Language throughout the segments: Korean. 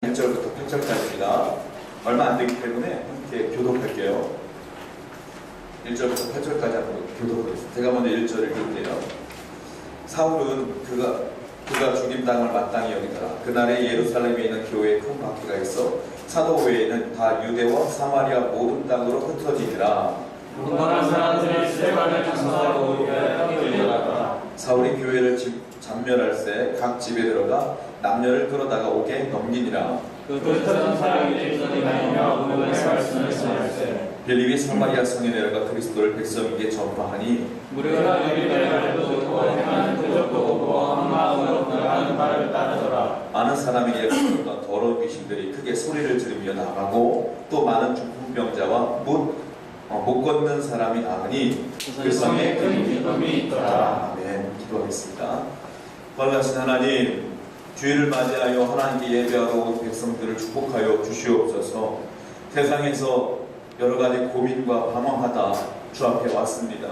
1절부터 8절까지입니다. 얼마 안 되기 때문에 함께 교독할게요. 1절부터 8절까지 한번 교독하겠습니다. 제가 먼저 1절을 읽을게요. 사울은 그가 죽임 당을 마땅히 여기더라. 그날에 예루살렘에 있는 교회에 큰 박해가 있어 사도 외에는 다 유대와 사마리아 모든 땅으로 흩어지니라. 분노한 사람들이 스데반을 장사하고 교회에 끌려가더라. 사울이 교회를 잔멸할새 각 집에 들어가 남녀를 끌어다가 옥에 넘기니라. 그 흩어진 사람이 집선이 다니며 오늘의 말씀을 전할세. 빌립이 사마리아 성에 내려가 그리스도를 백성에게 전파하니 무리가 빌립의 말도 듣고 행하는 표적도 보고 한 마음으로 그가 하는 말을 따르더라. 많은 사람에게 붙었던 더러운 귀신들이 크게 소리를 지르며 나가고 또 많은 중풍병자와 못 걷는 사람이 나으니 그 성에 큰 기쁨이 있더라. 아멘. 기도하겠습니다. 거룩하신 하나님, 주일을 맞이하여 하나님께 예배하러 온 백성들을 축복하여 주시옵소서. 세상에서 여러 가지 고민과 방황하다 주 앞에 왔습니다.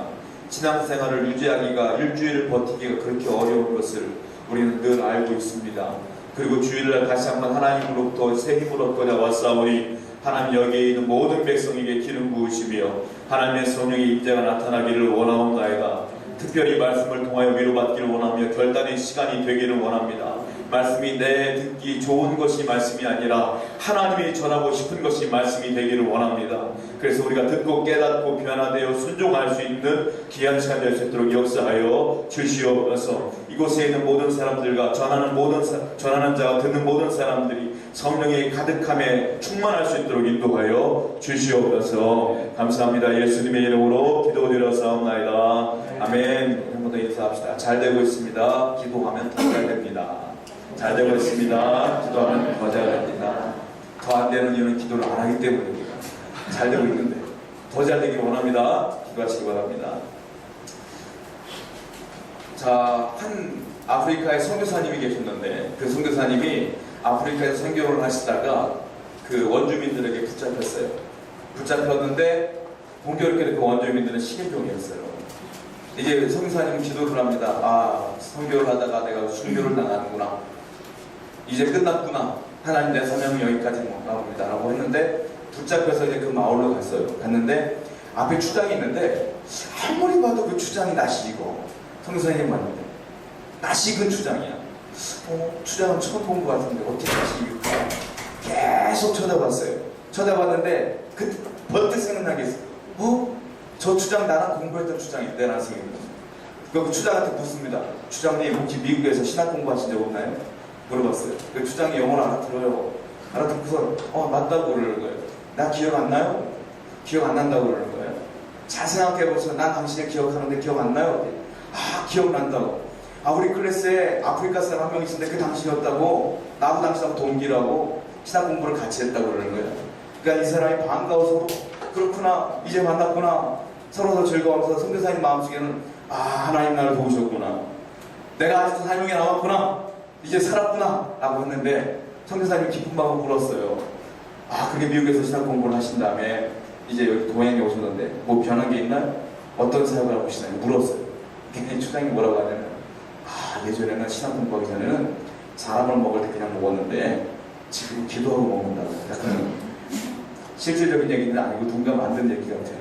신앙생활을 유지하기가, 일주일을 버티기가 그렇게 어려운 것을 우리는 늘 알고 있습니다. 그리고 주일날 다시 한번 하나님으로부터 새 힘을 얻고자 왔사오니 하나님 여기에 있는 모든 백성에게 기름 부으시며 하나님의 성령의 임재가 나타나기를 원하옵나이다. 특별히 말씀을 통하여 위로받기를 원하며 결단의 시간이 되기를 원합니다. 말씀이 내 듣기 좋은 것이 말씀이 아니라 하나님이 전하고 싶은 것이 말씀이 되기를 원합니다. 그래서 우리가 듣고 깨닫고 변화되어 순종할 수 있는 귀한 시간 될 수 있도록 역사하여 주시옵소서. 이곳에 있는 모든 사람들과 전하는 자와 듣는 모든 사람들이 성령의 가득함에 충만할 수 있도록 인도하여 주시옵소서. 감사합니다. 예수님의 이름으로 기도드렸사옵나이다. 아멘. 한 번 더 인사합시다. 잘 되고 있습니다. 기도하면 더 잘 됩니다. 잘 되고 있습니다. 기도하면 더 잘 됩니다. 더 안 되는 이유는 기도를 안 하기 때문입니다. 잘 되고 있는데 더 잘 되길 원합니다. 기도하시기 바랍니다. 자, 한 아프리카의 선교사님이 계셨는데 그 선교사님이 아프리카에서 선교를 하시다가 그 원주민들에게 붙잡혔어요. 붙잡혔는데 공교롭게도 그 원주민들은 식인종이었어요. 이제 선교사님은 기도를 합니다. 아, 선교를 하다가 내가 순교를 당하는구나. 이제 끝났구나. 하나님 내 사명이 여기까지 나옵니다. 라고 했는데 붙잡혀서 이제 그 마을로 갔어요. 갔는데 앞에 추장이 있는데 아무리 봐도 그 추장이 낯이고 선교사님 봤는데 낯익은 추장이야. 추장은 처음 본 것 같은데 어떻게 낯익을까? 계속 쳐다봤어요. 쳐다봤는데 그 번뜩 생각나겠어. 저 추장 나랑 공부했던 추장인데 라는 생각이 들었어요. 그 추장한테 묻습니다. 추장님 혹시 미국에서 신학 공부하신 적 없나요? 물어봤어요. 그 추장이 영어를 알아들어요. 알아듣고서 맞다고 그러는 거예요. 나 기억 안 나요? 기억 안 난다고 그러는 거예요. 잘 생각해보세요. 난 당신을 기억하는데 기억 안 나요? 아, 기억난다고. 아, 우리 클래스에 아프리카 사람 한 명 있었는데 그 당신이었다고. 나도 당신하고 동기라고 신학 공부를 같이 했다고 그러는 거예요. 그러니까 이 사람이 반가워서 그렇구나, 이제 만났구나, 서로 더 즐거워하면서 선교사님 마음속에는 아, 하나님 나를 도우셨구나, 내가 아직도 사명에 남았구나, 이제 살았구나 라고 했는데 선교사님이 기쁜 마음을 물었어요. 아, 그게 미국에서 신학 공부를 하신 다음에 이제 여기 동양에 오셨는데 뭐 변한 게 있나요? 어떤 사역을 하고 계시나요? 물었어요. 굉장히 추장이 뭐라고 하냐면 아, 예전에는 신학 공부하기 전에는 사람을 먹을 때 그냥 먹었는데 지금 기도하고 먹는다고. 약간 실질적인 얘기는 아니고 누군가 만든 얘기 같아요.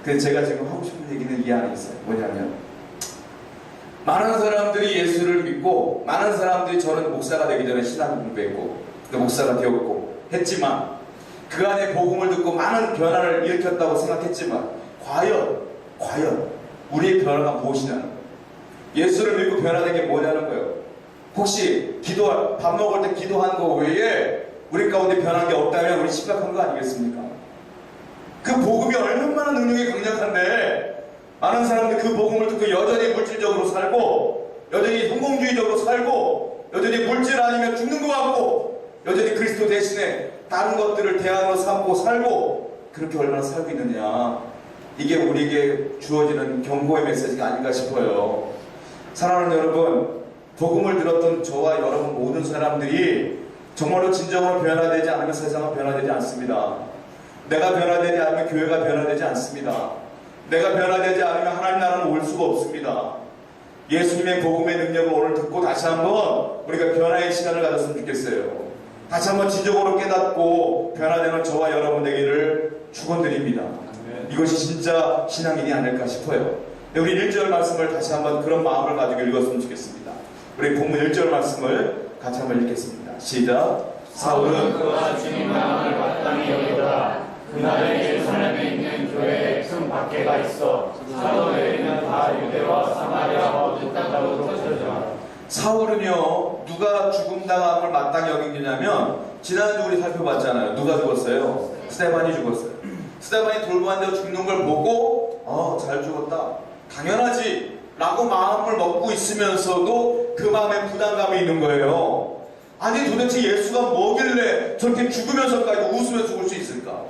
그래서 제가 지금 하고 싶은 얘기는 이 안에 있어요. 뭐냐면 많은 사람들이 예수를 믿고 많은 사람들이 저는 목사가 되기 전에 신학을 공부했고 목사가 되었고 했지만 그 안에 복음을 듣고 많은 변화를 일으켰다고 생각했지만 과연 우리의 변화가 무엇이냐는 거예요. 예수를 믿고 변화된 게 뭐냐는 거예요. 혹시 밥 먹을 때 기도하는 거 외에 우리 가운데 변한 게 없다면 우리 심각한 거 아니겠습니까? 그 복음이 얼마나 능력이 강력한데 많은 사람들이 그 복음을 듣고 여전히 물질적으로 살고 여전히 성공주의적으로 살고 여전히 물질 아니면 죽는 것 같고 여전히 그리스도 대신에 다른 것들을 대안으로 삼고 살고 그렇게 얼마나 살고 있느냐. 이게 우리에게 주어지는 경고의 메시지가 아닌가 싶어요. 사랑하는 여러분, 복음을 들었던 저와 여러분 모든 사람들이 정말로 진정으로 변화되지 않으면 세상은 변화되지 않습니다. 내가 변화되지 않으면 교회가 변화되지 않습니다. 내가 변화되지 않으면 하나님 나라는 올 수가 없습니다. 예수님의 복음의 능력을 오늘 듣고 다시 한번 우리가 변화의 시간을 가졌으면 좋겠어요. 다시 한번 지적으로 깨닫고 변화되는 저와 여러분 되기를 축원드립니다. 이것이 진짜 신앙인이 아닐까 싶어요. 우리 1절 말씀을 다시 한번 그런 마음을 가지고 읽었으면 좋겠습니다. 우리 본문 1절 말씀을 같이 한번 읽겠습니다. 시작. 사울은 그와 주님 마음을 마땅히 여기더라. 그날에 예루살렘에 있는 교회에 큰 박해가 있어 사도 외에는 다 유대와 사마리아와 모두 땅으로 흩어져. 사울은요, 누가 죽음당함을 마땅히 여기냐면 지난주 우리 살펴봤잖아요. 누가 죽었어요? 스데반이 죽었어요. 스데반이 돌고 앉아 죽는 걸 보고 잘 죽었다, 당연하지 라고 마음을 먹고 있으면서도 그 마음에 부담감이 있는 거예요. 아니 도대체 예수가 뭐길래 저렇게 죽으면서까지 웃으며 죽을 수 있을까?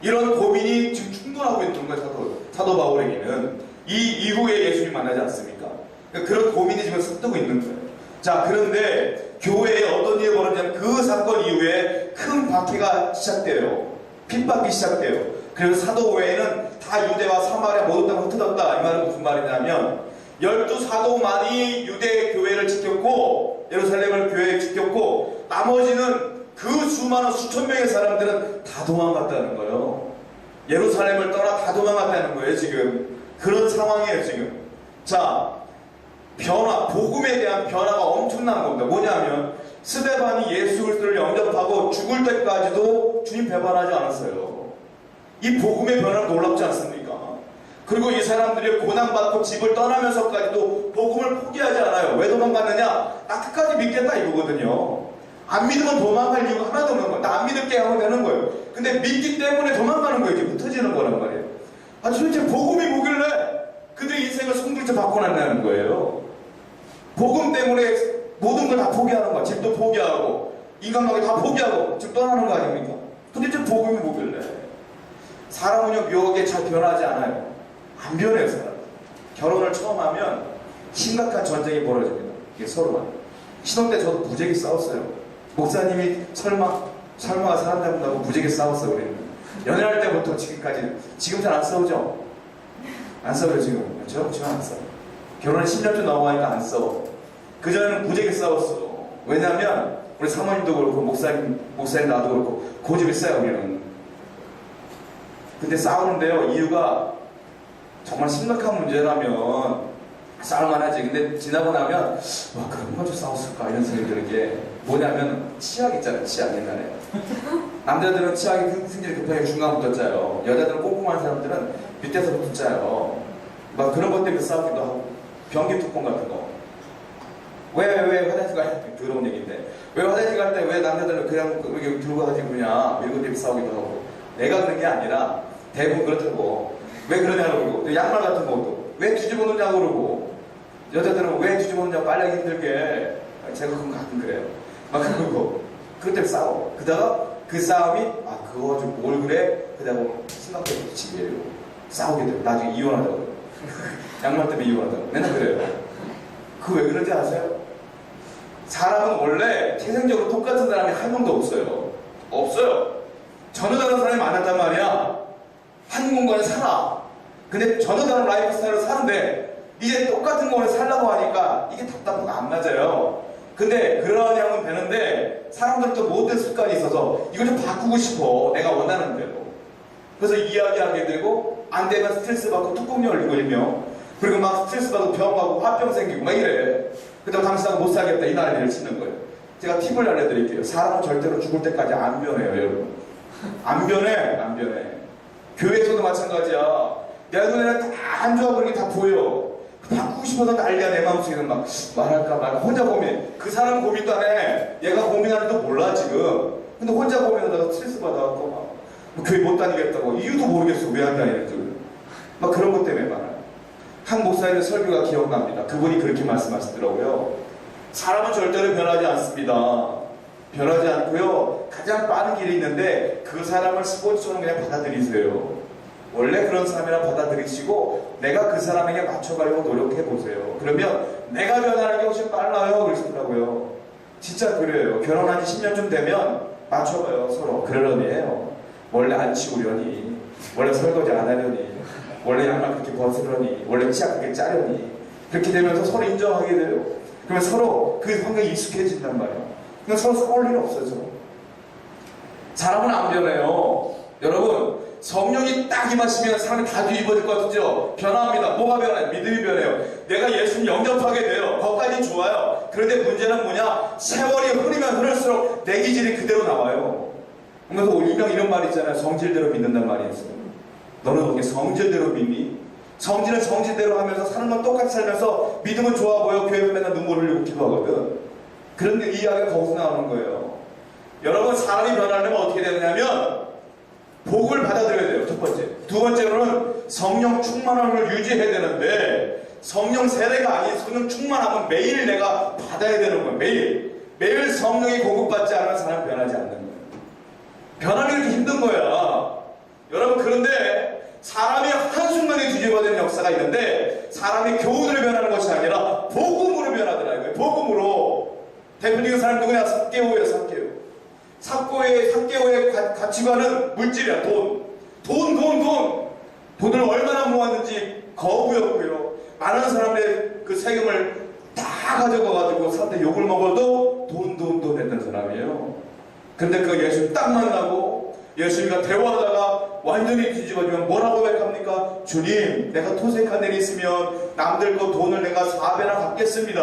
이런 고민이 지금 충돌하고 있는 거예요. 사도 바울에게는. 이 이후에 예수님 만나지 않습니까? 그러니까 그런 고민이 지금 섞이고 있는 거예요. 자, 그런데 교회에 어떤 일이 벌어지냐면 그 사건 이후에 큰 박해가 시작돼요. 핍박이 시작돼요. 그래서 사도 외에는 다 유대와 사마리아 모두 다 흩어졌다. 이 말은 무슨 말이냐면 12사도만이 유대 교회를 지켰고 예루살렘을 교회에 지켰고 나머지는 그 수많은 수천 명의 사람들은 다 도망갔다는 거예요. 예루살렘을 떠나 다 도망갔다는 거예요. 지금 그런 상황이에요. 지금. 자, 변화, 복음에 대한 변화가 엄청난 겁니다. 뭐냐면 스데반이 예수 그리스도를 영접하고 죽을 때까지도 주님 배반하지 않았어요. 이 복음의 변화는 놀랍지 않습니까? 그리고 이 사람들이 고난받고 집을 떠나면서까지도 복음을 포기하지 않아요. 왜 도망갔느냐? 나 끝까지 믿겠다 이거거든요. 안 믿으면 도망갈 이유가 하나도 없는 거예요. 나 안 믿을게 하면 되는 거예요. 근데 믿기 때문에 도망가는 거예요. 이제 흩어지는 거란 말이에요. 아, 도대체 복음이 뭐길래 그들의 인생을 송두리째 바꿔놨다는 거예요. 복음 때문에 모든 걸 다 포기하는 거야. 집도 포기하고 인간관계 다 포기하고 지금 떠나는 거 아닙니까? 도대체 복음이 뭐길래? 사람은요 묘하게 잘 변하지 않아요. 안 변해요. 사람. 결혼을 처음 하면 심각한 전쟁이 벌어집니다. 이게 서로가. 신혼 때 저도 무지하게 싸웠어요. 목사님이 설마 사람 잡는다고 무지하게 싸웠어요. 우리는 연애할 때부터 지금까지. 지금 잘 안 싸우죠? 안 싸워요 지금. 지금 안 싸워. 결혼에 10년쯤 넘어가니까 안 싸워. 그전에는 무지하게 싸웠어. 왜냐하면 우리 사모님도 그렇고 목사님 나도 그렇고 고집이 세요 우리는. 근데 싸우는데요 이유가 정말 심각한 문제라면 싸울만하지. 근데 지나고 나면 와 그럼 먼저 싸웠을까 이런 생각이 드는 게 뭐냐면 치약 있잖아요. 치약 옛날에 남자들은 치약이 승질이 급하게 중간부터 짜요. 여자들은 꼼꼼한 사람들은 밑에서부터 짜요. 막 그런 것 때문에 싸우기도 하고 변기 뚜껑 같은 거 왜 화장실 갈 때 더러운 얘기인데 왜 화장실 갈 때 왜 남자들은 그냥 여기 들고 가지고 그냥 이런 것 때문에 싸우기도 하고 내가 그런 게 아니라 대부분 그렇다고. 왜 그러냐고 그러고 양말 같은 것도 왜 뒤집어 놓냐고 그러고 여자들은 왜 뒤집어 놓냐고 빨래하기 힘들게 제가 그건 가끔 그래요. 막 그러고 그것 때문에 싸워. 그러다가 그 싸움이 그거 가지고 뭘 그래? 그러다가 심각하게 붙이게 싸우게 돼요. 나중에 이혼하자고 양말 때문에 이혼하자고 맨날 그래요. 그거 왜 그런지 아세요? 사람은 원래 태생적으로 똑같은 사람이 한 명도 없어요. 없어요. 전혀 다른 사람이 많았단 말이야. 한 공간에 살아. 근데 전혀 다른 라이프 스타일로 사는데 이제 똑같은 공간에 살라고 하니까 이게 답답하고 안 맞아요. 근데 그러냐면 되는데 사람들은 또 못된 습관이 있어서 이걸 좀 바꾸고 싶어. 내가 원하는 대로. 그래서 이야기하게 되고 안 되면 스트레스 받고 뚜껑 열리고 일명 그리고 막 스트레스 받고 병 가고 화병 생기고 막 이래. 그다음 당신하고 못 살겠다 이 난리를 치는 거예요. 제가 팁을 알려드릴게요. 사람은 절대로 죽을 때까지 안 변해요 여러분. 안 변해. 교회에서도 마찬가지야. 내 눈에는 다 안 좋아 보이는 게 다 보여. 바꾸고 싶어서 난리야. 내 마음속에는 막 말할까 말까 혼자 고민. 그 사람 고민도 안 해. 얘가 고민하는지도 몰라 지금. 근데 혼자 고민하다가 스트레스 받아갖고 막 교회 못 다니겠다고 이유도 모르겠어. 왜 안 다니는지. 막 그런 것 때문에 말아요. 한 목사님의 설교가 기억납니다. 그분이 그렇게 말씀하시더라고요. 사람은 절대로 변하지 않습니다. 변하지 않고요. 가장 빠른 길이 있는데 그 사람을 스포츠처럼 그냥 받아들이세요. 원래 그런 사람이라 받아들이시고 내가 그 사람에게 맞춰가려고 노력해보세요. 그러면 내가 변하는 게 훨씬 빨라요. 그러시더라고요. 진짜 그래요. 결혼한 지 10년쯤 되면 맞춰봐요. 서로. 그러려니 해요. 원래 안 치우려니 원래 설거지 안 하려니 원래 양말 그렇게 벗으려니 원래 치아 그렇게 짜려니 그렇게 되면서 서로 인정하게 돼요. 그러면 서로 그 환경에 익숙해진단 말이에요. 그러니까 서로 싸울 일 없어져. 사람은 안 변해요. 여러분, 성령이 딱 임하시면 사람이 다 뒤집어질 것 같죠? 변합니다. 뭐가 변해요? 믿음이 변해요. 내가 예수님 영접하게 돼요. 거기까지 좋아요. 그런데 문제는 뭐냐? 세월이 흐르면 흐를수록 내 기질이 그대로 나와요. 그래서 일명 이런 말이 있잖아요. 성질대로 믿는다는 말이 있어요. 너는 어떻게 성질대로 믿니? 성질은 성질대로 하면서 사는 건 똑같이 살면서 믿음은 좋아 보여. 교회에 맨날 눈물 흘리고 기도하거든. 그런데 이 이야기가 거기서 나오는 거예요. 여러분, 사람이 변하려면 어떻게 되느냐면 복을 받아들여야 돼요. 첫 번째. 두 번째로는 성령 충만함을 유지해야 되는데, 성령 세례가 아닌 성령 충만함은 매일 내가 받아야 되는 거예요. 매일 성령이 공급받지 않으면 사람은 변하지 않는 거예요. 변하기 이렇게 힘든 거야. 여러분, 그런데 사람이 한순간에 뒤집어지는 역사가 있는데, 사람이 교훈으로 변하는 것이 아니라 복음으로 변하더라고요. 복음으로. 대표적인 사람 누구냐? 삭개오예요. 삭개오의 가치관은 물질이야. 돈을 얼마나 모았는지 거부였고요. 많은 사람들의 그 세금을 다 가져가가지고 사람들 욕을 먹어도 돈 했던 사람이에요. 근데 그 예수님 딱 만나고 예수님과 대화하다가 완전히 뒤집어지면 뭐라고 고백합니까? 주님, 내가 토색한 일이 있으면 남들 거 돈을 내가 4배나 갚겠습니다.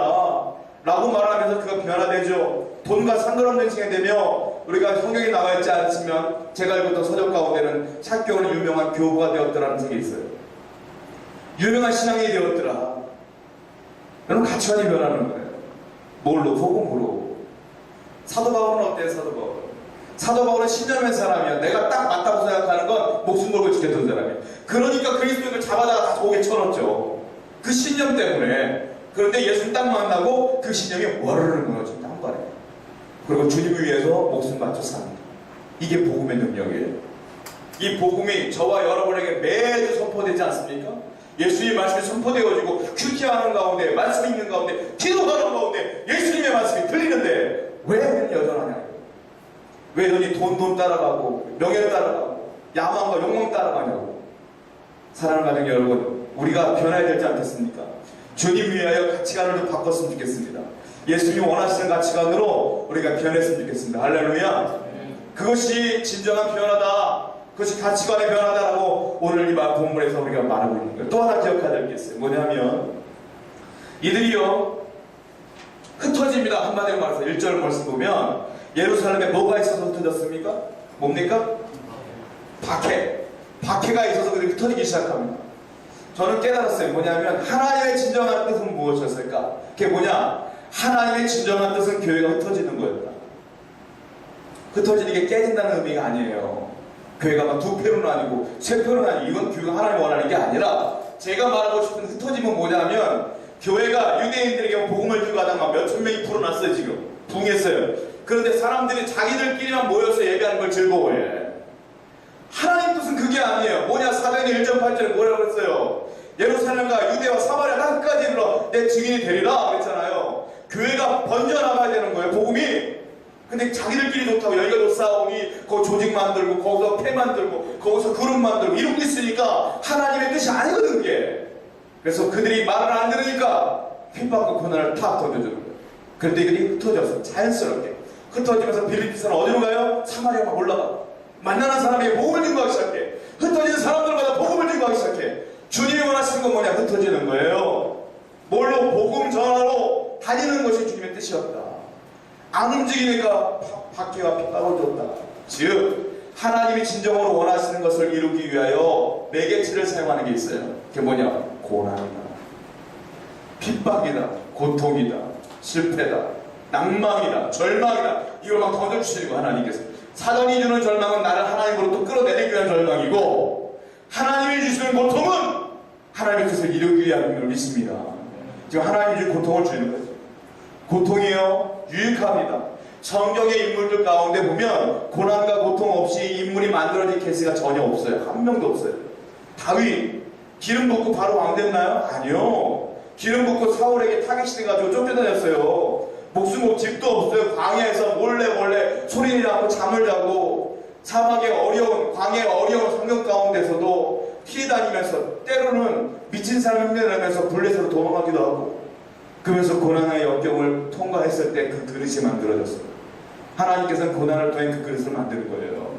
라고 말하면서 그가 변화되죠. 돈과 상관없는 층에 되며, 우리가 성경에 나와 있지 않지만 제가 읽었던 서적 가운데는 삭개오는 유명한 교부가 되었더라는 책이 있어요. 유명한 신앙이 되었더라. 여러분, 가치관이 변하는 거예요. 뭘로? 복음으로. 사도 바울은 어때요? 사도 바울은 신념의 사람이야. 내가 딱 맞다고 생각하는 건 목숨 걸고 지켰던 사람이야. 그러니까 그리스도인을 잡아다가 다 목에 쳐넣었죠. 그 신념 때문에. 그런데 예수님 딱 만나고 그 신념이 와르르 무너진다 한 번에. 그리고 주님을 위해서 목숨 바쳐 삽니다. 이게 복음의 능력이에요. 이 복음이 저와 여러분에게 매주 선포되지 않습니까? 예수님의 말씀이 선포되어지고 큐티하는 가운데, 말씀 읽는 가운데, 기도하는 가운데 예수님의 말씀이 들리는데 왜 우리는 여전하냐? 왜 너희 돈 따라가고 명예를 따라가고 야망과 욕망 따라가냐고. 사랑하는 가정 여러분, 우리가 변해야 되지 않겠습니까? 주님 위하여 가치관을 좀 바꿨으면 좋겠습니다. 예수님이 원하시는 가치관으로 우리가 변했으면 좋겠습니다. 할렐루야. 그것이 진정한 변화다. 그것이 가치관의 변화다라고 오늘 이 본문에서 우리가 말하고 있는 거예요. 또 하나 기억해야 될 게 있어요. 뭐냐면 이들이요 흩어집니다. 한마디로 말해서 1절 말씀 보면 예루살렘에 뭐가 있어서 흩어졌습니까? 뭡니까? 박해가 있어서 그들이 흩어지기 시작합니다. 저는 깨달았어요. 뭐냐면 하나님의 진정한 뜻은 무엇이었을까? 그게 뭐냐? 하나님의 진정한 뜻은 교회가 흩어지는 거였다. 흩어지는 게 깨진다는 의미가 아니에요. 교회가 막 2패로 나뉘고 3패로 나뉘고, 이건 교회가 하나님 원하는 게 아니라, 제가 말하고 싶은 흩어짐은 뭐냐면 교회가 유대인들에게 복음을 주고 하다가 몇천 명이 불어났어요. 지금 붕했어요. 그런데 사람들이 자기들끼리만 모여서 예배하는 걸 즐거워해. 하나님 뜻은 그게 아니에요. 뭐냐? 사도행전 1.8절에 뭐라고 했어요? 예루살렘과 유대와 사마리아 땅까지 이르러 내 증인이 되리라 그랬잖아요. 교회가 번져나가야 되는 거예요, 복음이. 근데 자기들끼리 좋다고 여기가 좋사오니 거기 조직 만들고 거기서 패 만들고 거기서 그룹 만들고 이러고 있으니까 하나님의 뜻이 아니거든 그게. 그래서 그들이 말을 안 들으니까 핍박과 고난을 탁 던져주는 거예요. 그런데 이들이 흩어져서 자연스럽게 흩어지면서 빌립보서는 어디로 가요? 사마리아만 올라가. 만나는 사람에게 복음을 증거하기 시작해. 흩어지는 사람들마다 복음을 증거하기 시작해. 주님이 원하시는 건 뭐냐? 흩어지는 거예요. 뭘로? 복음 전하러 다니는 것이 주님의 뜻이었다. 안 움직이니까 박해와 핍박을 줬다. 즉 하나님이 진정으로 원하시는 것을 이루기 위하여 매개체를 사용하는 게 있어요. 그게 뭐냐? 고난이다, 핍박이다, 고통이다, 실패다, 낭망이다, 절망이다. 이걸 막 던져주시는 거예요, 하나님께서. 사단이 주는 절망은 나를 하나님으로 또 끌어내리기 위한 절망이고, 하나님이 주시는 고통은 하나님의 뜻을 이루기 위한 걸 믿습니다. 지금 하나님이 주신 고통을 주는 거죠. 고통이요 유익합니다. 성경의 인물들 가운데 보면 고난과 고통 없이 인물이 만들어진 케이스가 전혀 없어요. 한 명도 없어요. 다윗 기름 붓고 바로 왕 됐나요? 아니요. 기름 붓고 사울에게 타깃이 돼가지고 쫓겨다녔어요. 목숨 없고 집도 없어요. 광야에서 몰래 소리를 하고 잠을 자고, 사막의 어려운, 광야의 어려운 환경 가운데서도 피해다니면서 때로는 미친 사람 흉내내면서 블레셋으로 도망가기도 하고, 그러면서 고난의 역경을 통과했을 때 그 그릇이 만들어졌어요. 하나님께서는 고난을 통해 그 그릇을 만드는 거예요.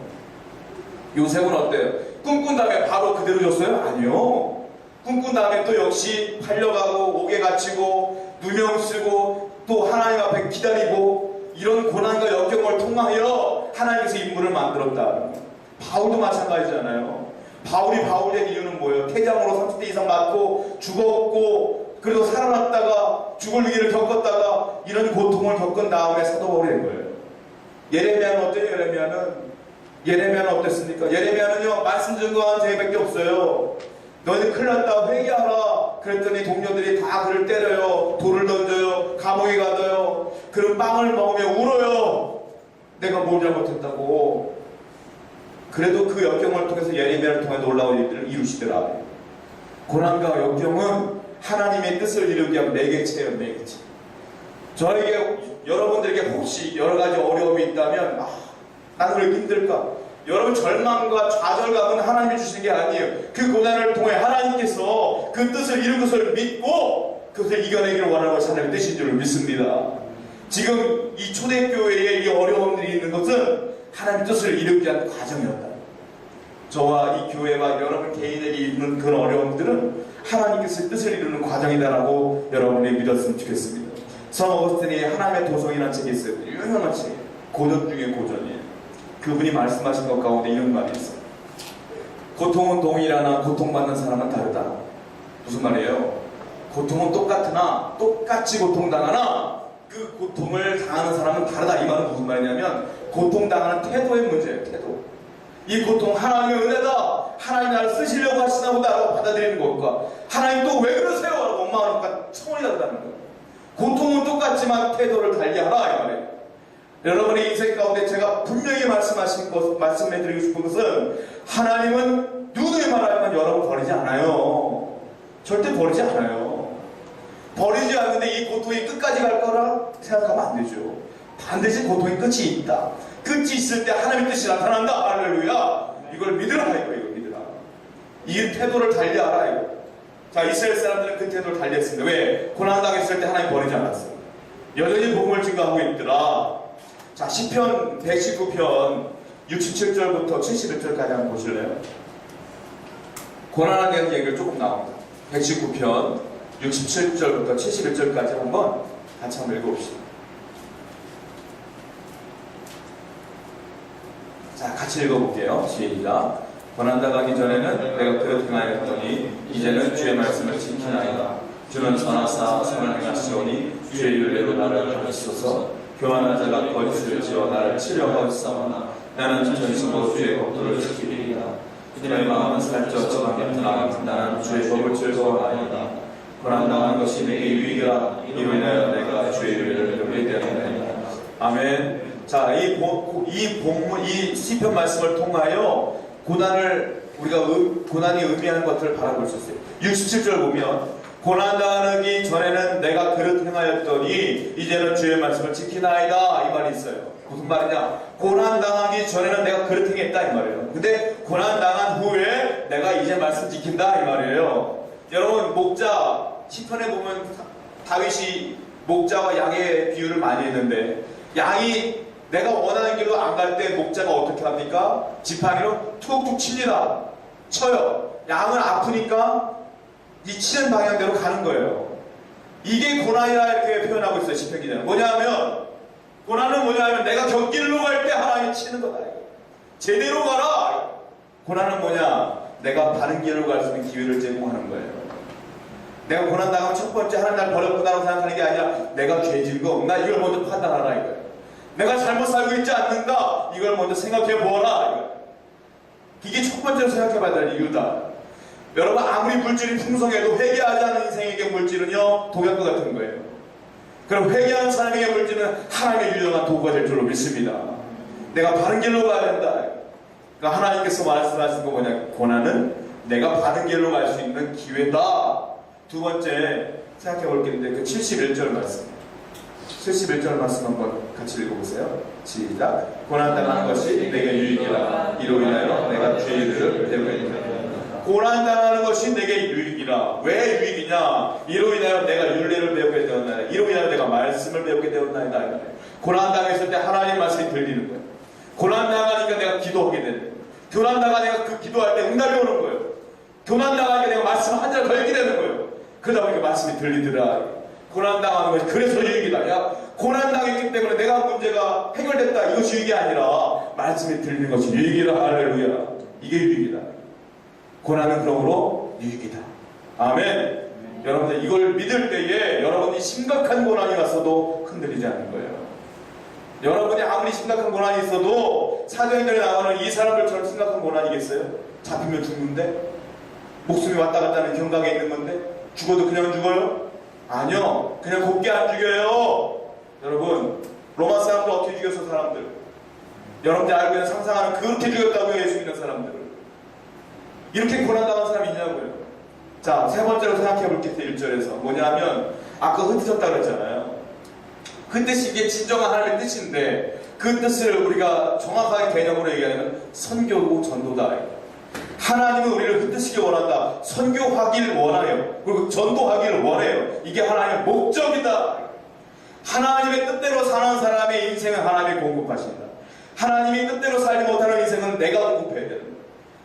요셉은 어때요? 꿈꾼 다음에 바로 그대로 줬어요? 아니요. 꿈꾼 다음에 또 역시 팔려가고 옥에 갇히고 누명 쓰고 또 하나님 앞에 기다리고 이런 고난과 역경을 통하여 하나님께서 인물을 만들었다. 바울도 마찬가지잖아요. 바울이 바울된 이유는 뭐예요? 태장으로 30대 이상 맞고 죽었고 그래도 살아났다가 죽을 위기를 겪었다가 이런 고통을 겪은 다음에 사도 바울이 된 거예요. 예레미야는 어때요? 예레미야는 어땠습니까? 예레미야는요 말씀 증거한 죄밖에 없어요. 너희들 큰일 났다 회개하라 그랬더니 동료들이 다 그를 때려요. 돌을 던져요. 감옥에 가둬요. 그런 빵을 먹으며 울어요. 내가 뭘 잘못했다고. 그래도 그 역경을 통해서 예레미야를 통해 놀라운 일들을 이루시더라. 고난과 역경은 하나님의 뜻을 이루기 위한 매개체예요. 매개체. 저에게 여러분들에게 혹시 여러 가지 어려움이 있다면 나는 왜 이렇게 힘들까? 여러분 절망과 좌절감은 하나님이 주신 게 아니에요. 그 고난을 통해 하나님께서 그 뜻을 이룬 것을 믿고 그것을 이겨내기를 원하는 것이 하나님의 뜻인 줄 믿습니다. 지금 이 초대교회에 이 어려움들이 있는 것은 하나님의 뜻을 이루기 위한 과정이었다. 저와 이 교회와 여러분 개인에게 있는 그런 어려움들은 하나님께서 뜻을 이루는 과정이다라고 여러분이 믿었으면 좋겠습니다. 성 어거스틴이 하나님의 도성이라는 책이 있어요. 유명한 책이에요. 고전 중에 고전이에요. 그분이 말씀하신 것 가운데 이런 말이 있어요. 고통은 동일하나 고통받는 사람은 다르다. 무슨 말이에요? 고통은 똑같으나 똑같이 고통당하나 그 고통을 당하는 사람은 다르다. 이 말은 무슨 말이냐면 고통당하는 태도의 문제예요. 태도. 이 고통 하나님의 은혜다. 하나님 나를 쓰시려고 하시나 보다라고 받아들이는 것과 하나님 또 왜 그러세요? 라고 원망하는 것과 차원이 다르다는 거예요. 고통은 똑같지만 태도를 달리하라 이 말이에요. 여러분의 인생 가운데 제가 분명히 말씀해드리고 싶은 것은 하나님은 누누이 말하지만 여러분 버리지 않아요. 절대 버리지 않아요. 버리지 않는데 이 고통이 끝까지 갈 거라 생각하면 안 되죠. 반드시 고통의 끝이 있다. 끝이 있을 때 하나님의 뜻이 나타난다. 할렐루야. 이걸 믿으라 이거 믿으라. 이 태도를 달리하라 이거. 자, 이스라엘 사람들은 그 태도를 달리했습니다. 왜? 고난당했을 때 하나님 버리지 않았어요. 여전히 복음을 증거하고 있더라. 자, 시편 119편 67절부터 71절까지 한번 보실래요? 고난에 대한 얘기가 조금 나옵니다. 119편 67절부터 71절까지 한번 같이 한번 읽어봅시다. 자, 같이 읽어볼게요. 시작. 고난당하기 전에는 내가 그릇 행하였더니 이제는 주의 말씀을 지키나이다. 주는 선하사 선을 행하시오니 주의 윤례로 나를 가르치소서. 교만한 자가 거짓을 지어 나를 치려하였사오나 나는 전심으로 주의 법도를 지키리이다. 그들의 마음은 살쪄 지방했으나 나는 주의 법을 즐거워하나이다. 고난당한 것이 내게 유익이라. 이로 인하여 내가 주의 윤례를 배우게 되었나이다. 아멘. 자, 이 시편 말씀을 통하여 고난이 의미하는 것들을 바라볼 수 있어요. 67절 보면 고난당하기 전에는 내가 그릇 행하였더니 이제는 주의 말씀을 지키나이다 이 말이 있어요. 무슨 말이냐? 고난당하기 전에는 내가 그릇 행했다 이 말이에요. 근데 고난당한 후에 내가 이제 말씀 지킨다 이 말이에요. 여러분 목자 시편에 보면 다윗이 목자와 양의 비유를 많이 했는데 양이 내가 원하는 길로 안 갈 때 목자가 어떻게 합니까? 지팡이로 툭툭 칩니다. 쳐요. 양은 아프니까 이 치는 방향대로 가는 거예요. 이게 고난이라 이렇게 표현하고 있어요. 시편 기자는. 뭐냐면 고난은 뭐냐면 내가 곁길로 갈 때 하나님이 치는 거다. 제대로 가라. 고난은 뭐냐? 내가 바른 길로 갈 수 있는 기회를 제공하는 거예요. 내가 고난 당하면 첫 번째 하나님 날 버렸구나라고 생각하는 게 아니라 내가 죄진 거 없나 이걸 먼저 판단하라 이거예요. 내가 잘못 살고 있지 않는가 이걸 먼저 생각해 보아라 이거예요. 이게 첫 번째로 생각해 봐야 될 이유다. 여러분 아무리 물질이 풍성해도 회개하지 않은 인생에게 물질은요 독약과 같은 거예요. 그럼 회개하는 사람에게 물질은 하나님의 유용한 도구가 될 줄로 믿습니다. 내가 바른 길로 가야 된다. 그러니까 하나님께서 말씀하신 거 뭐냐? 고난은 내가 바른 길로 갈 수 있는 기회다. 두 번째 생각해 볼 게 있는데 그 71절 말씀 71절 말씀 한번 같이 읽어보세요. 시작. 고난당하는 것이 내게 유익이라. 이로 인하여 내가 주의 일을 배우겠다. 고난당하는 것이 내게 유익이라. 왜 유익이냐? 이로 인하여 내가 율례를 배우게 되었나이다. 이로 인하여 내가 말씀을 배우게 되었나이다. 고난당했을 때 하나님 말씀이 들리는 거예요. 고난당하니까 내가 기도하게 되는 거예요. 교난당하 내가 그 기도할 때 응답이 오는 거예요. 교난당하게 내가 말씀을 한 절 더 읽게 되는 거예요. 그러다 보니까 말씀이 들리더라. 고난당하는 것이 그래서 유익이다. 야, 고난당했기 때문에 내가 문제가 해결됐다. 이것이 유익이 아니라 말씀이 들리는 것이 유익이다. 할렐루야. 이게 유익이다. 고난은 그러므로 유익이다. 아멘. 여러분들 이걸 믿을 때에 여러분이 심각한 고난이 왔어도 흔들리지 않는 거예요. 여러분이 아무리 심각한 고난이 있어도 사도행전에 나오는 이 사람들처럼 심각한 고난이겠어요? 잡히면 죽는데? 목숨이 왔다 갔다 하는 경각에 있는 건데? 죽어도 그냥 죽어요? 아니요. 그냥 곱게 안 죽여요. 여러분, 로마 사람들 어떻게 죽였어, 사람들? 여러분들 알고 있는 상상하는 그렇게 죽였다고요, 예수 믿는 사람들을. 이렇게 고난당한 사람이 있냐고요. 자, 세 번째로 생각해 볼게요. 1절에서 뭐냐면 아까 흩어졌다 그랬잖아요. 그 뜻이 이게 진정한 하나님의 뜻인데 그 뜻을 우리가 정확하게 개념으로 얘기하면 선교고 전도다. 하나님은 우리를 흩으시기 원한다. 선교하기를 원해요. 그리고 전도하기를 원해요. 이게 하나님의 목적이다. 하나님의 뜻대로 사는 사람의 인생은 하나님이 공급하신다. 하나님이 뜻대로 살지 못하는 인생은 내가 공급해야 된다.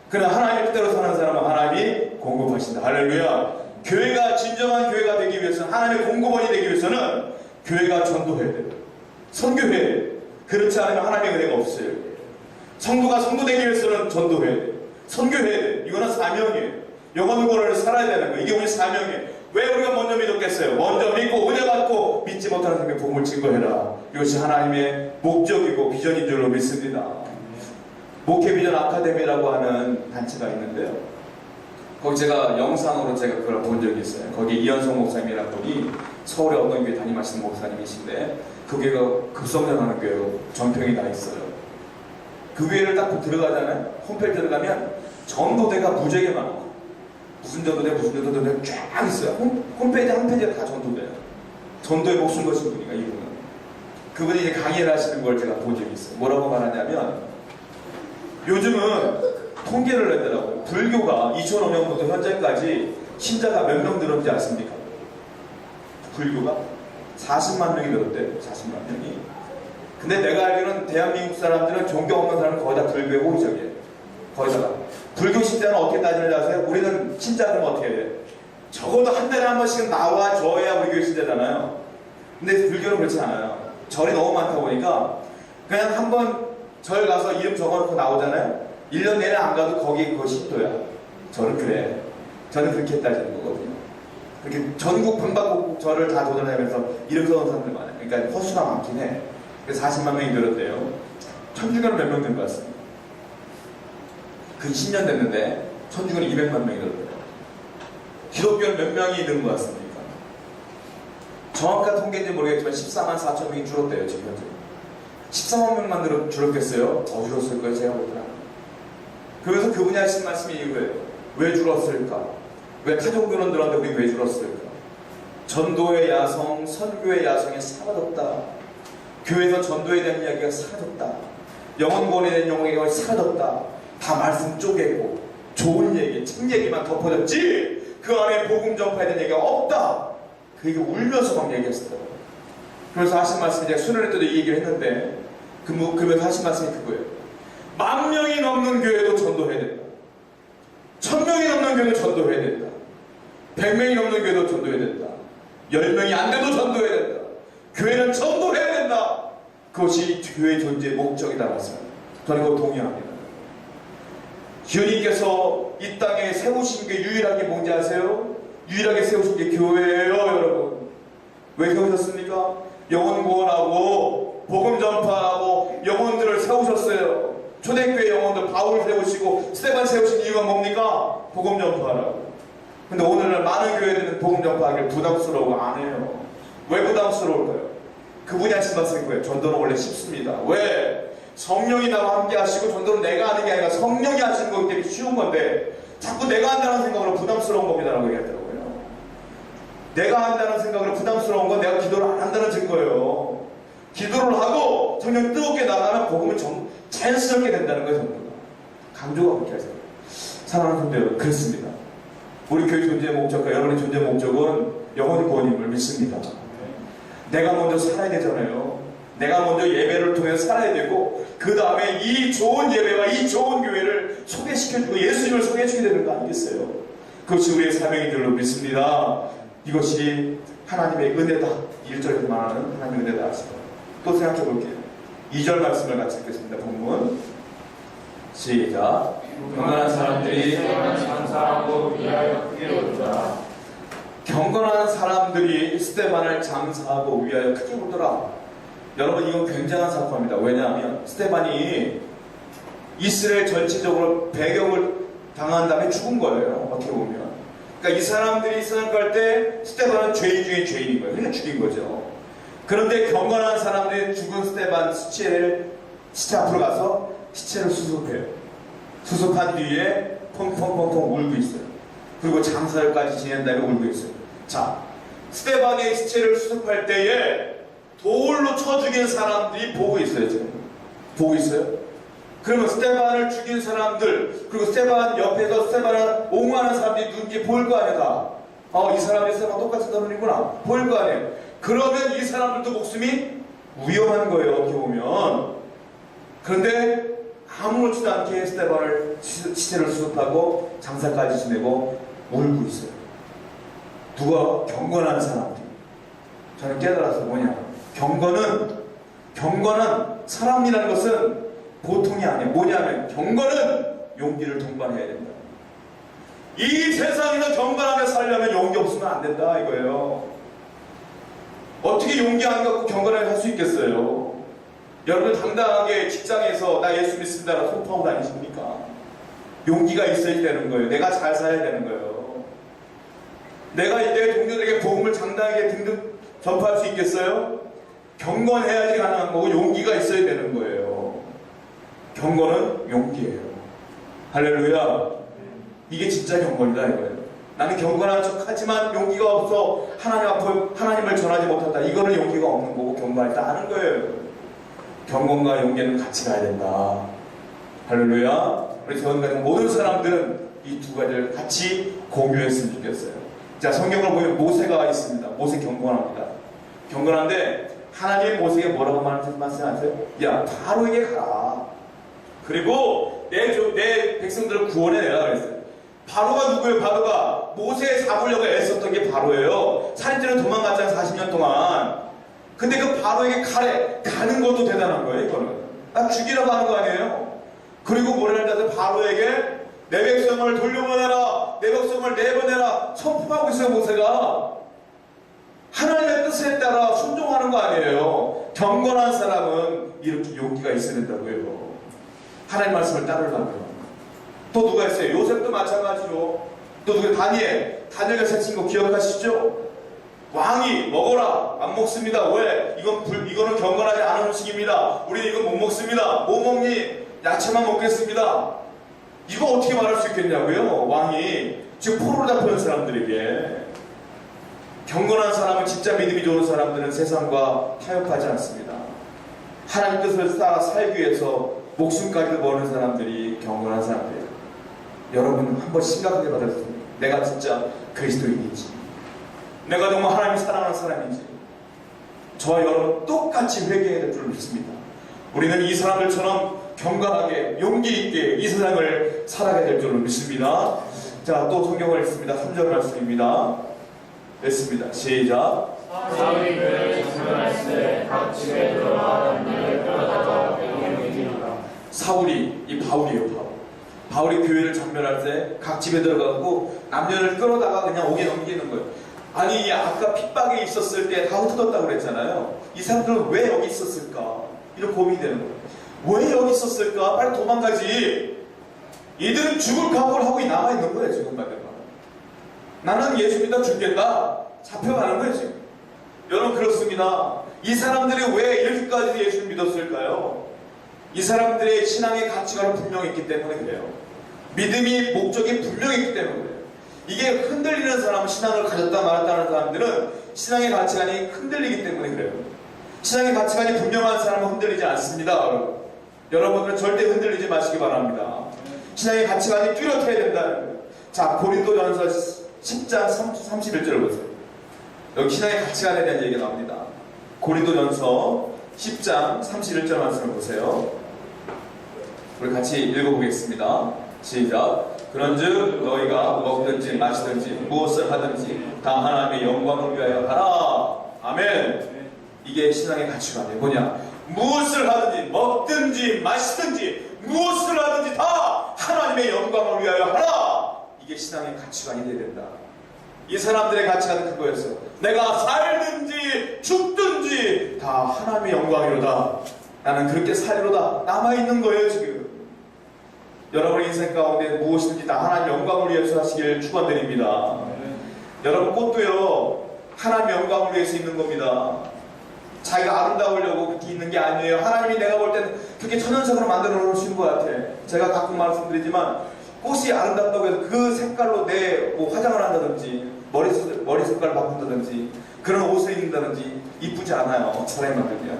그러나 하나님의 뜻대로 사는 사람은 하나님이 공급하신다. 할렐루야. 교회가 진정한 교회가 되기 위해서는 하나님의 공급원이 되기 위해서는 교회가 전도해야 돼요. 선교해야 돼요. 그렇지 않으면 하나님의 은혜가 없어요. 성도가 성도되기 위해서는 전도해야 돼요. 선교해야 돼요. 이거는 사명이에요. 영원 구원을 살아야 되는 거예요. 이게 우리 사명이에요. 왜 우리가 먼저 믿었겠어요? 먼저 믿고 은혜 받고 믿지 못하는 사람에게 복음을 증거해라. 이것이 하나님의 목적이고 비전인 줄로 믿습니다. 목회비전 아카데미라고 하는 단체가 있는데요. 거기 제가 영상으로 제가 그걸 본 적이 있어요. 거기 이현성 목사님이라는 분이 서울의 어떤 교회 담임하시는 목사님이신데 그 교회가 급성장하는 교회로 전평이 다 있어요. 그 교회를 딱 들어가잖아요. 홈페이지 들어가면 전도대가 무지하게 많아요. 무슨 전도대 쫙 있어요. 홈페이지 한 페이지가 다 전도대예요. 전도에 목숨 거신 분이가 이분은. 그분이 이제 강의를 하시는 걸 제가 본 적이 있어요. 뭐라고 말하냐면 요즘은 통계를 냈더라고요. 불교가 2005년부터 현재까지 신자가 몇 명 늘었는지 아십니까? 불교가 40만 명이 늘었대요. 40만 명이. 근데 내가 알기로는 대한민국 사람들은 종교 없는 사람은 거의 다 불교의 호의적이에요. 거의 다. 불교 신자는 어떻게 따지는지 아세요? 우리는 신자들은 어떻게 해야 돼요? 적어도 한 달에 한 번씩은 나와줘야 우리 교회 신자잖아요. 근데 불교는 그렇지 않아요. 절이 너무 많다 보니까 그냥 한 번 절 가서 이름 적어놓고 나오잖아요. 1년 내내 안 가도 거기 그거 신도야. 저는 그래. 저는 그렇게 따지는 거거든요. 그렇게 전국 방방곡곡 절을 다 도전하면서 이름 써놓은 사람들 많아요. 그러니까 허수가 많긴 해. 그래서 40만 명이 늘었대요. 천주교는 몇 명 된 것 같습니다. 그 10년 됐는데 천주교는 200만 명이 늘었대요. 기독교는 몇 명이 는 것 같습니까? 정확한 통계인지 모르겠지만 14만 4천 명이 줄었대요. 지금 현재. 14만 명만 줄었겠어요? 더 줄었을 거예요. 제가 볼 때는. 그래서 그분이 하신 말씀이 이거예요. 왜 줄었을까? 왜 타종교는 늘었는데 우리 왜 줄었을까? 전도의 야성, 선교의 야성이 사라졌다. 교회에서 전도에 대한 이야기가 사라졌다. 영혼구원에 대한 영혼이 사라졌다. 다 말씀 쪼개고 좋은 얘기, 책 얘기만 덮어졌지 그 안에 복음 전파에 대한 얘기가 없다. 그 얘기 울면서 막 얘기했어요. 그래서 하신 말씀이 제가 수련회 때도 이 얘기를 했는데 그러면서 하신 말씀이 그거예요. 10,000명이 넘는 교회도 전도해야 된다. 1000명이 넘는 교회도 전도해야 된다. 100명이 넘는 교회도 전도해야 된다. 10명이 안 돼도 전도해야 된다. 교회는 전도해야 된다. 그것이 교회 존재의 목적이다 말씀입니다. 저는 그거 동의합니다. 주님께서 이 땅에 세우신 게 유일하게 뭔지 아세요? 유일하게 세우신 게 교회예요, 여러분. 왜 세우셨습니까? 영혼 구원하고 복음 전파하고 영혼들을 세우셨어요. 초대교회 영혼들 바울 세우시고 스데반 세우신 이유가 뭡니까? 복음 전파하라고. 근데 오늘날 많은 교회들은 복음 전파하기를 부담스러워 안 해요. 왜 부담스러울까요? 그분이 하신 말씀이 거예요. 전도는 원래 쉽습니다. 왜? 성령이 나와 함께 하시고 전도는 내가 하는 게 아니라 성령이 하시는 거기 때문에 쉬운 건데 자꾸 내가 한다는 생각으로 부담스러운 겁니다라고 얘기하더라고요. 내가 한다는 생각으로 부담스러운 건 내가 기도를 안 한다는 증거예요. 기도를 하고 성령 뜨겁게 나가면 복음은 자연스럽게 된다는 거예요. 전부가. 강조가 그렇게 하세요. 사랑하는 분들 그렇습니다. 우리 교회 존재의 목적과 여러분의 존재의 목적은 영혼의 구원임을 믿습니다. 내가 먼저 살아야 되잖아요. 내가 먼저 예배를 통해 살아야 되고 그 다음에 이 좋은 예배와 이 좋은 교회를 소개시켜주고 예수님을 소개해주게 되는 거 아니겠어요? 그것이 우리의 사명인 줄로 믿습니다. 이것이 하나님의 은혜다. 1절에서 말하는 하나님의 은혜다 하시고 또 생각해 볼게요. 2절 말씀을 같이 읽겠습니다. 본문 시작. 경건한 사람들이 장사하고 위하여 크게 울더라. 경건한 사람들이 스데반을 장사하고 위하여 크게 울더라. 여러분 이건 굉장한 사건입니다. 왜냐하면 스데반이 이스라엘 전체적으로 배경을 당한 다음에 죽은 거예요. 어떻게 보면. 그러니까 이 사람들이 생각할 때 스데반은 죄인 중에 죄인인 거예요. 그냥 죽인 거죠. 그런데 경건한 사람들이 죽은 스데반 시체 앞으로 가서 시체를 수습해요. 수습한 뒤에 펑펑펑펑 울고 있어요. 그리고 장사일까지 지낸 다음에 울고 있어요. 자, 스데반의 시체를 수습할 때에 돌로 쳐 죽인 사람들이 보고 있어요. 지금 보고 있어요. 그러면 스데반을 죽인 사람들, 그리고 스데반 옆에서 스데반을 옹호하는 사람들이 눈치 보일 거 아니야. 이 사람이 스데반 똑같이 떠는구나 보일 거 아니에요. 그러면 이 사람들도 목숨이 위험한 거예요. 어떻게 보면. 그런데 아무렇지도 않게 스데반을 시체를 수습하고 장사까지 지내고 울고 있어요. 누가? 경건한 사람들. 저는 깨달았어요. 뭐냐? 경건한 사람이라는 것은 보통이 아니에요. 뭐냐면 경건은 용기를 동반해야 된다. 이 세상에서 경건하게 살려면 용기 없으면 안 된다 이거예요. 어떻게 용기 안 갖고 경건하게 살 수 있겠어요? 여러분 당당하게 직장에서 나 예수 믿습니다라고 선포하고 다니십니까? 용기가 있어야 되는 거예요. 내가 잘 살아야 되는 거예요. 내가 내 동료들에게 복음을 장당하게 등등 전파할 수 있겠어요? 경건해야지 가능한 거고 용기가 있어야 되는 거예요. 경건은 용기예요. 할렐루야. 이게 진짜 경건이다 이거예요. 나는 경건한 척 하지만 용기가 없어 하나님 앞에 하나님을 전하지 못한다. 이거는 용기가 없는 거고 경건할 때 하는 거예요. 경건과 용기는 같이 가야 된다. 할렐루야. 우리 재원가정 모든 사람들은 이 두 가지를 같이 공유했으면 좋겠어요. 자, 성경을 보면 모세가 있습니다. 모세 경건합니다. 경건한데 하나님 모세에게 뭐라고 말씀하세요? 야, 바로에게 가라. 그리고 내 백성들을 구원해 내라 그랬어요. 바로가 누구예요? 바로가 모세 잡으려고 애썼던 게 바로예요. 살인죄는 도망갔잖아요. 40년 동안. 근데 그 바로에게 가는 것도 대단한 거예요. 이거는 나 죽이라고 하는 거 아니에요. 그리고 뭐라는 자서 바로에게 내 백성을 돌려보내라, 내 백성을 내보내라 선포하고 있어요. 모세가 하나님의 뜻에 따라 순종하는 거 아니에요. 경건한 사람은 이렇게 용기가 있어야 된다고요. 하나님 말씀을 따르려면. 또 누가 있어요? 요셉도 마찬가지죠. 또 누가? 다니엘가 세친 거 기억하시죠? 왕이 먹어라. 안 먹습니다. 왜? 이거는 경건하지 않은 음식입니다. 우리는 이거 못 먹습니다. 뭐 먹니? 야채만 먹겠습니다. 이거 어떻게 말할 수 있겠냐고요? 왕이 지금 포로로 잡혀있는 사람들에게. 경건한 사람은 진짜 믿음이 좋은 사람들은 세상과 타협하지 않습니다. 하나님 뜻을 따라 살기 위해서 목숨까지도 버는 사람들이 경건한 사람들이에요. 여러분 한번 심각하게 받아주세요. 내가 진짜 그리스도인인지, 내가 정말 하나님을 사랑하는 사람인지 저와 여러분 똑같이 회개해야 될 줄 믿습니다. 우리는 이 사람들처럼 경건하게 용기 있게 이 세상을 살아가야 될 줄 믿습니다. 자, 또 성경을 읽습니다. 3절 말씀입니다. 읽습니다. 시작. 사울이 그를 정면할 때 각 집에 들어가 남녀를 끌어다가 병을 이기니라. 사울이 이 바울이에요. 바울이 교회를 정멸할 때 각 집에 들어가고 남녀를 끌어다가 그냥 옥에 넘기는 거예요. 아니 아까 핍박에 있었을 때 다 흩어졌다고 그랬잖아요. 이 사람들은 왜 여기 있었을까? 이런 고민이 되는 거예요. 왜 여기 있었을까? 빨리 도망가지. 이들은 죽을 각오를 하고 남아있는 거예요. 지금 말대로. 나는 예수 믿어 죽겠다. 잡혀가는 거예요. 지금. 여러분 그렇습니다. 이 사람들이 왜 이렇게까지 예수를 믿었을까요? 이 사람들의 신앙의 가치관은 분명히 있기 때문에 그래요. 믿음이 목적이 분명히 있기 때문에 그래요. 이게 흔들리는 사람은 신앙을 가졌다 말았다는 사람들은 신앙의 가치관이 흔들리기 때문에 그래요. 신앙의 가치관이 분명한 사람은 흔들리지 않습니다. 여러분들은 절대 흔들리지 마시기 바랍니다. 신앙의 가치관이 뚜렷해야 된다는 거예요. 자, 고린도전서 10장 31절을 보세요. 여기 신앙의 가치관에 대한 얘기가 나옵니다. 고린도전서 10장 31절 말씀을 보세요. 우리 같이 읽어보겠습니다. 시작. 그런즉 너희가 먹든지 마시든지 무엇을 하든지 다 하나님의 영광을 위하여 하라. 아멘. 이게 신앙의 가치관이에요. 뭐냐? 무엇을 하든지 먹든지 마시든지 무엇을 하든지 다 하나님의 영광을 위하여 하라. 이게 신앙의 가치관이 되어야 된다. 이 사람들의 가치관은 그거였어요. 내가 살든지 죽든지 다 하나님의 영광이로다. 나는 그렇게 살리로다. 남아있는 거예요 지금. 여러분의 인생 가운데 무엇이든지 다 하나님 영광을 위해서 하시길 축원드립니다. 여러분 꽃도요 하나님 영광을 위해서 있는 겁니다. 자기가 아름다우려고 그렇게 있는 게 아니에요. 하나님이 내가 볼 때는 그렇게 천연색으로 만들어 놓으신 것 같아. 제가 가끔 말씀드리지만 꽃이 아름답다고 해서 그 색깔로 내 뭐 화장을 한다든지 머리 색깔을 바꾼다든지 그런 옷을 입는다든지 이쁘지 않아요. 사람이 만들면.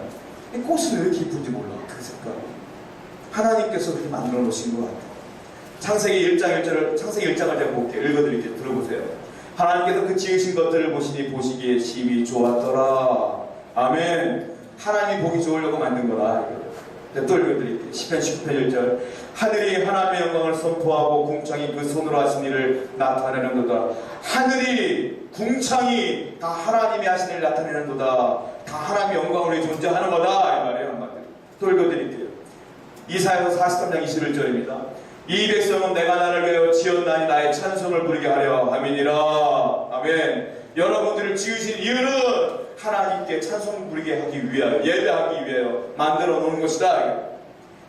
꽃은 왜 이렇게 이쁜지 몰라. 그 색깔. 하나님께서 그렇게 만들어 놓으신 것 같아요. 창세기 1장 1절을 창세기 1장을 제가 볼게요. 읽어드릴게요. 들어보세요. 하나님께서 그 지으신 것들을 보시니 보시기에 심히 좋았더라. 아멘. 하나님이 보기 좋으려고 만든 거라. 또 읽어드릴게요. 시편 19편 1절. 하늘이 하나님의 영광을 선포하고 궁창이 그 손으로 하신 일을 나타내는도다. 하늘이 궁창이 다 하나님이 하신 일을 나타내는도다. 다 하나님의 영광을 위해 존재하는 거다. 이 말이에요. 한마디로. 또 읽어드릴게요. 이사야서 43장 21절입니다. 이 백성은 내가 나를 위하여 지었나니 나의 찬송을 부르게 하려 함이니라. 아멘. 여러분들을 지으신 이유는 하나님께 찬송 부르게 하기 위하여, 예배하기 위하여 만들어 놓은 것이다.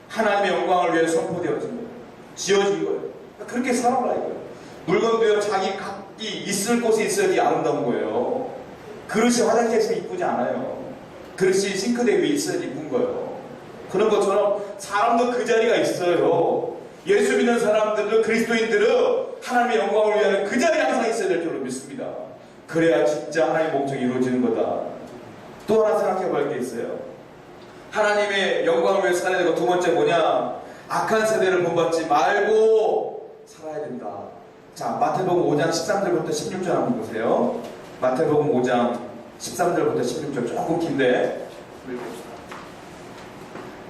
하나님의 영광을 위해 선포되어진 거예요. 지어진 거예요. 그렇게 살아라 이거예요. 물건도요 자기 각기 있을 곳에 있어야지 아름다운 거예요. 그릇이 화장실에서 이쁘지 않아요. 그릇이 싱크대 위에 있어야지 이쁜 거예요. 그런 것처럼 사람도 그 자리가 있어요. 예수 믿는 사람들은, 그리스도인들은 하나님의 영광을 위하여 그 자리에 항상 있어야 될 줄로 믿습니다. 그래야 진짜 하나님의 목적이 이루어지는 거다. 또 하나 생각해 볼 게 있어요. 하나님의 영광을 위해 살아야 되고, 두 번째 뭐냐? 악한 세대를 본받지 말고 살아야 된다. 자, 마태복음 5장 13절부터 16절 한번 보세요. 마태복음 5장 13절부터 16절 조금 긴데 읽어봅시다.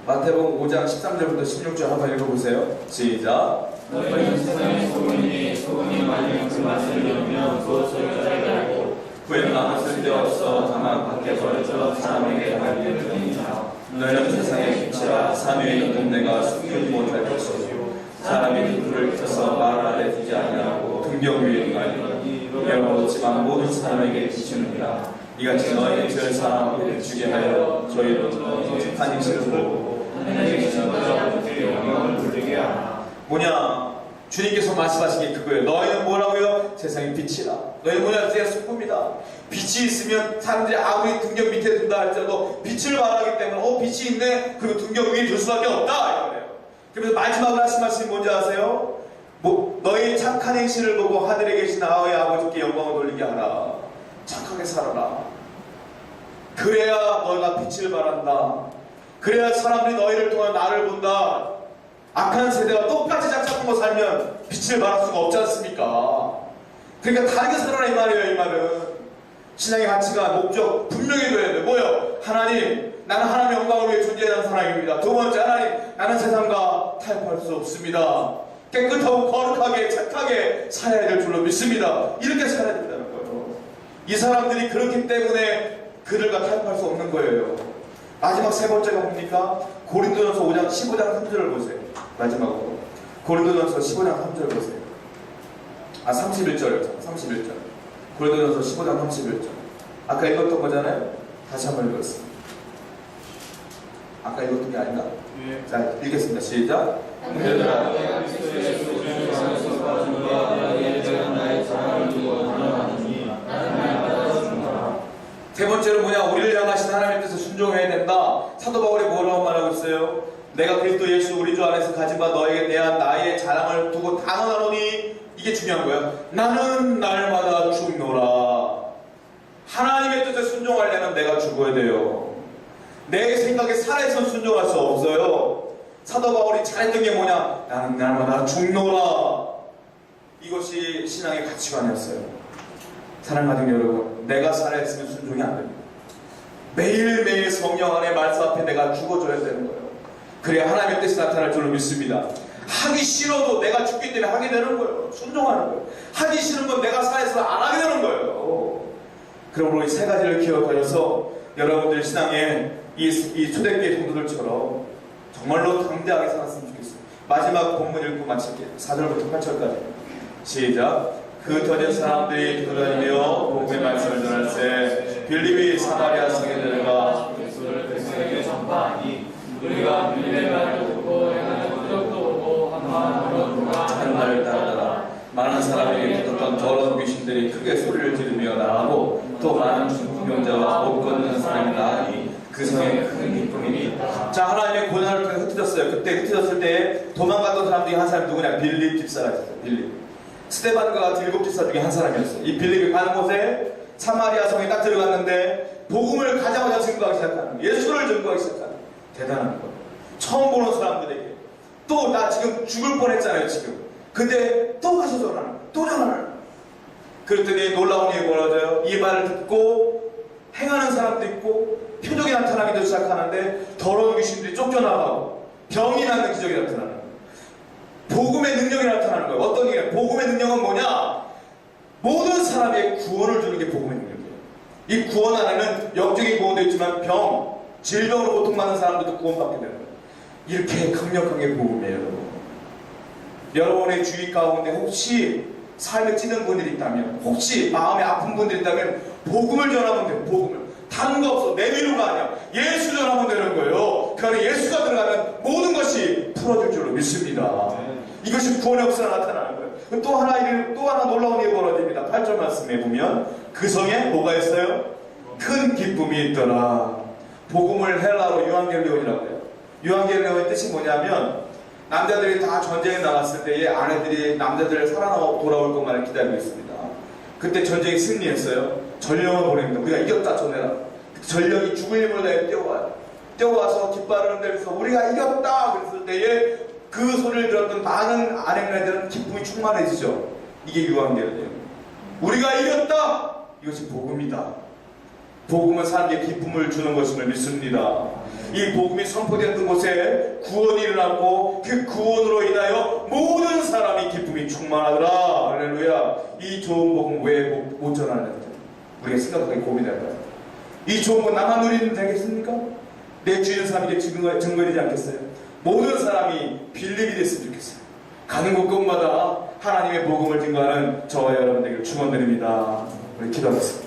마태복음 5장 13절부터 16절 한번 읽어보세요. 시작. 너희는 세상의 소문이 소문이 많으면 그 맛을 이루며 그것을 깨닫게 하고 후에 남은 쓸데없어 다만 밖에 버려져 사람에게 알릴 뿐이니라. 너희는 세상의 빛이라. 산 위에 있는 데가 숨기지 못할 것이요 사람이 불을 켜서 말 아래 두지 아니하고 등경 위에 두나니 열어놓지만 모든 사람에게 비추느니라. 이같이 너희의 절 사람을 주게 하여 저희로 착한 행실을 보고 하나님의 계신 아버지께 영광을 돌리게 하라. 뭐냐? 주님께서 말씀하신 게 그거예요. 너희는 뭐라고요? 세상의 빛이라. 너희는 뭐냐? 세상의 소금이다. 빛이 있으면 사람들이 아무리 등경 밑에 둔다 할지라도 빛을 발하기 때문에 빛이 있네? 그리고 등경 위에 둘 수밖에 없다 이거예요. 그래서 마지막으로 하신 말씀이 뭔지 아세요? 너희 착한 행실을 보고 하늘에 계신 너희 아버지께 영광을 돌리게 하라. 착하게 살아라. 그래야 너희가 빛을 발한다. 그래야 사람들이 너희를 통해 나를 본다. 악한 세대와 똑같이 짝짝꿍고 살면 빛을 발할 수가 없지 않습니까? 그러니까 다르게 살아라 이 말이에요. 이 말은 신앙의 가치가 목적 분명히 둬야 돼. 뭐요? 하나님, 나는 하나님의 영광을 위해 존재하는 사람입니다. 두 번째, 하나님, 나는 세상과 타협할 수 없습니다. 깨끗하고 거룩하게 착하게 살아야 될 줄로 믿습니다. 이렇게 살아야 된다는 거예요. 이 사람들이 그렇기 때문에 그들과 타협할 수 없는 거예요. 마지막 세 번째가 뭡니까? 고린도전서 5장 15장 3절을 보세요. 마지막으로 고린도전서 15장 3절 보세요. 31절. 고린도전서 15장 31절. 아까 읽었던 거잖아요. 다시 한번 읽었습니다. 아까 읽었던 게 아닌가? 예. 자, 읽겠습니다. 시작. 형제들아, 그리스도의 소중한 사랑과 준비와 나에게 대한 나의 사랑을 두고 단언하노니 나는 날 받아주노라. 세 번째로 뭐냐? 우리를 향하신 하나님의 뜻에 순종해야 된다. 사도 바울이 뭐라고 말하고 있어요? 내가 그리스도 예수 우리 주 안에서 가진 바 너에게 대한 나의 자랑을 두고 단언하노니, 이게 중요한 거예요. 나는 날마다 죽노라. 하나님의 뜻에 순종하려면 내가 죽어야 돼요. 내 생각에 살아있으면 순종할 수 없어요. 사도 바울이 잘했던 게 뭐냐? 나는 날마다 죽노라. 이것이 신앙의 가치관이었어요. 사랑하는 여러분, 내가 살아있으면 순종이 안 됩니다. 매일매일 성령 안에 말씀 앞에 내가 죽어줘야 되는 거예요. 그래야 하나님의 뜻이 나타날 줄로 믿습니다. 하기 싫어도 내가 죽기 때문에 하게 되는 거예요. 순종하는 거예요. 하기 싫은 건 내가 살아서 안 하게 되는 거예요. 그러므로 이 세 가지를 기억하셔서 여러분들 신앙의 이 초대교회 성도들처럼 정말로 당대하게 살았으면 좋겠어요. 마지막 본문 읽고 마칠게요. 4절부터 8절까지 시작. 그 터진 사람들이 기도다니며 복음의 말씀을 전할 때 빌립이 사마리아 성에 들어가 예수를 백성에게 전파하니 우리가 빌립의 말을 듣고 행하는 흔적도 보고 한마음으로 누가 하는 말을 따르더라. 많은 사람에게 붙었던 더러운 귀신들이 크게 소리를 지르며 나가고 또 많은 중풍병자와 못 걷는 사람이 나으니 그 성에 큰 기쁨이 있다. 자, 하나님의 고난을 통해 흩어졌어요. 그때 흩어졌을 때 도망갔던 사람 중에 한 사람이 누구냐? 빌립 집사라였어요. 빌립. 스데반과 같은 7 집사 중에 한 사람이었어요. 이 빌립이 가는 곳에 사마리아 성에 딱 들어갔는데 복음을 가자마자 증거하기 시작하는 거예요. 예수를 증거하기 시작하는 거예요. 대단한 거예요. 처음 보는 사람들에게 또 나 지금 죽을 뻔했잖아요. 지금. 근데 또 가서 전하는 거예요. 또 전하는 거예요. 그랬더니 놀라운 일이 벌어져요. 이 말을 듣고 행하는 사람도 있고 표적이 나타나기도 시작하는데 더러운 귀신들이 쫓겨나가고 병이 낫는 기적이 나타나는 거예요. 복음의 능력이 나타나는 거예요. 어떤 얘기예요? 복음의 능력은 뭐냐? 모든 사람의 구원을 주는 게 복음의 능력이에요. 이 구원 안에는 영적인 구원도 있지만 병, 질병으로 고통받는 사람들도 구원받게 되는 거예요. 이렇게 강력한 게 복음이에요. 여러분의 주위 가운데 혹시 삶에 찌든 분들이 있다면, 혹시 마음에 아픈 분들이 있다면 복음을 전하면 돼요. 복음을. 다른 거 없어. 내미루가 아니야. 예수 전하면 되는 거예요. 그 안에 예수가 들어가면 모든 것이 풀어줄 줄로 믿습니다. 이것이 구원의 역사가 나타나는 거예요. 또 하나 놀라운 일이 벌어집니다. 8절 말씀에 보면 그 성에 뭐가 있어요? 큰 기쁨이 있더라. 복음을 헬라어로 유앙겔리온이라고 해요. 유앙겔리온의 뜻이 뭐냐면 남자들이 다 전쟁에 나갔을 때에 아내들이 남자들을 살아나고 돌아올 것만을 기다리고 있습니다. 그때 전쟁이 승리했어요. 전령을 보냅니다. 우리가 이겼다 전해라. 전령이 죽을 힘을 내어 뛰어와요. 뛰어와서 깃발을 흔들면서 우리가 이겼다 그랬을 때에 그 소리를 들었던 많은 아내들은 기쁨이 충만해지죠. 이게 유앙겔리온. 우리가 이겼다. 이것이 복음이다. 복음은 사람에게 기쁨을 주는 것임을 믿습니다. 이 복음이 선포되었던 곳에 구원이 일어났고 그 구원으로 인하여 모든 사람이 기쁨이 충만하더라. 할렐루야. 이 좋은 복음 왜 못 전하는지 우리가 생각하기 고민할까요? 이 좋은 복음 나만 누리면 되겠습니까? 내 주위의 사람에게 증거되지 않겠어요? 모든 사람이 빌립이 됐으면 좋겠어요. 가는 곳곳마다 하나님의 복음을 증거하는 저와 여러분들에게 축원드립니다. 우리 기도하겠습니다.